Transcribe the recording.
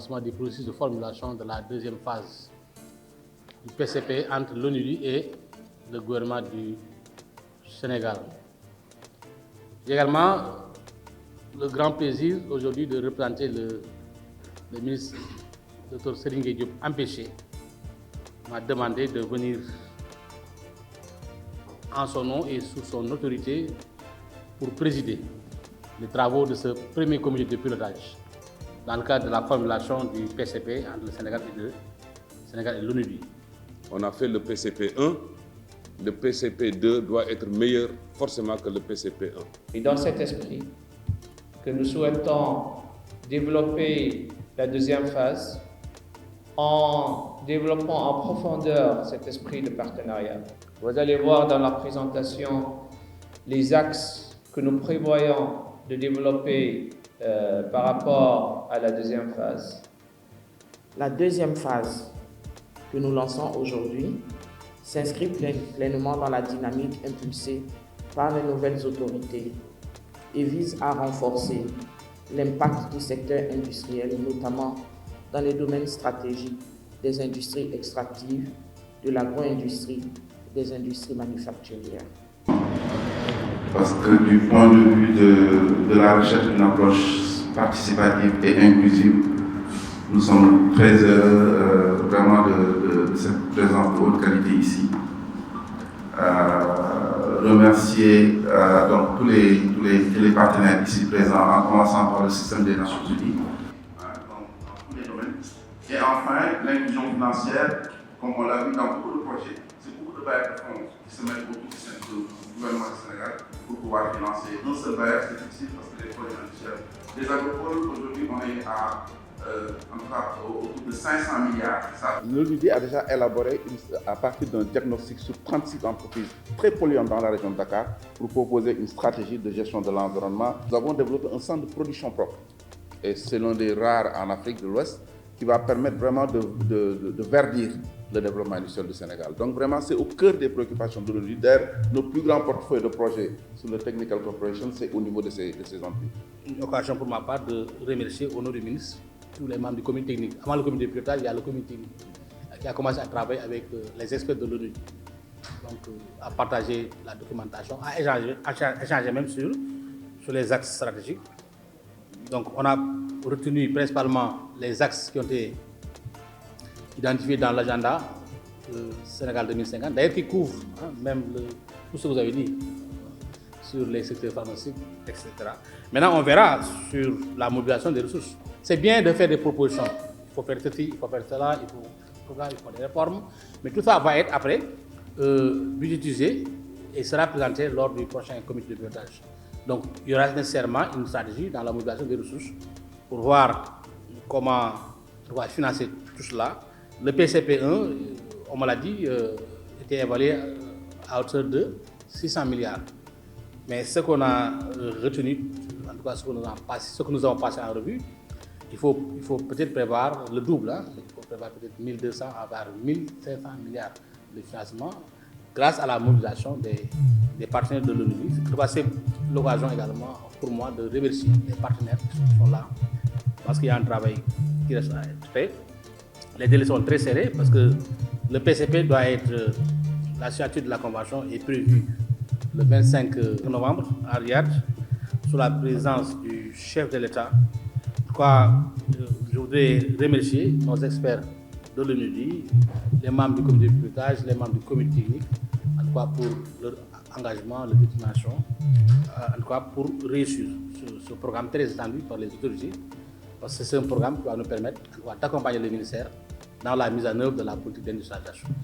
lancement du processus de formulation de la deuxième phase du PCP entre l'ONUDI et le gouvernement du Sénégal. J'ai également le grand plaisir aujourd'hui de représenter le ministre Dr Serigne Gueye Diop empêché m'a demandé de venir en son nom et sous son autorité pour présider les travaux de ce premier comité de pilotage dans le cadre de la formulation du PCP entre le Sénégal et l'ONUDI. On a fait le PCP 1, le PCP 2 doit être meilleur forcément que le PCP 1. Et dans cet esprit que nous souhaitons développer la deuxième phase en développant en profondeur cet esprit de partenariat. Vous allez voir dans la présentation les axes que nous prévoyons de développer par rapport à la deuxième phase. La deuxième phase que nous lançons aujourd'hui s'inscrit pleinement dans la dynamique impulsée par les nouvelles autorités et vise à renforcer l'impact du secteur industriel, notamment dans les domaines stratégiques des industries extractives, de l'agro-industrie, des industries manufacturières. Parce que du point de vue de la recherche d'une approche participative et inclusive, nous sommes très heureux vraiment de cette présence de haute qualité ici. Remercier donc tous les partenaires ici présents, en commençant par le système des Nations Unies, dans tous les domaines. Et enfin, l'inclusion financière, comme on l'a vu dans beaucoup de projets, c'est beaucoup de bailleurs de fonds qui se mettent autour du gouvernement du Sénégal pour pouvoir financer. Un seul bailleur, c'est difficile parce que les projets industriels. Les agropoles, aujourd'hui, on est à en tout cas autour de 500 milliards. L'ONUDI a déjà élaboré à partir d'un diagnostic sur 36 entreprises très polluantes dans la région de Dakar pour proposer une stratégie de gestion de l'environnement. Nous avons développé un centre de production propre et c'est l'un des rares en Afrique de l'Ouest qui va permettre vraiment de verdir le développement industriel du Sénégal. Donc vraiment, c'est au cœur des préoccupations de l'ONUDI. D'ailleurs, notre plus grand portefeuille de projets sur le Technical Corporation, c'est au niveau de ces entreprises. Une occasion pour ma part de remercier au nom du ministre tous les membres du comité technique. Avant le comité de pilotage, il y a le comité technique qui a commencé à travailler avec les experts de l'ONU. Donc, à partager la documentation, à échanger même sur les axes stratégiques. Donc, on a retenu principalement les axes qui ont été identifiés dans l'agenda Sénégal 2050, d'ailleurs qui couvre même tout ce que vous avez dit sur les secteurs pharmaceutiques, etc. Maintenant, on verra sur la mobilisation des ressources. C'est bien de faire des propositions. Il faut faire ceci, il faut faire cela, il faut des réformes. Mais tout ça va être après budgétisé et sera présenté lors du prochain comité de pilotage. Donc, il y aura nécessairement une stratégie dans la mobilisation des ressources pour voir comment on va financer tout cela. Le PCP 1, on me l'a dit, était évalué à hauteur de 600 milliards. Mais ce qu'on a retenu, en tout cas ce que nous avons passé en revue, il faut peut-être prévoir le double. Il faut prévoir peut-être 1200 à 1500 milliards de financement grâce à la mobilisation des partenaires de l'ONU. C'est l'occasion également pour moi de remercier les partenaires qui sont là parce qu'il y a un travail qui reste à être fait. Les délais sont très serrés parce que le PCP doit être, la signature de la convention est prévue le 25 novembre à Riyad, sous la présence du chef de l'État. Je voudrais remercier nos experts de l'ONUDI, les membres du comité de pilotage, les membres du comité technique, en tout cas pour leur engagement, leur détermination, en tout cas pour réussir ce programme très attendu par les autorités, parce que c'est un programme qui va nous permettre d'accompagner le ministère dans la mise en œuvre de la politique d'industrialisation.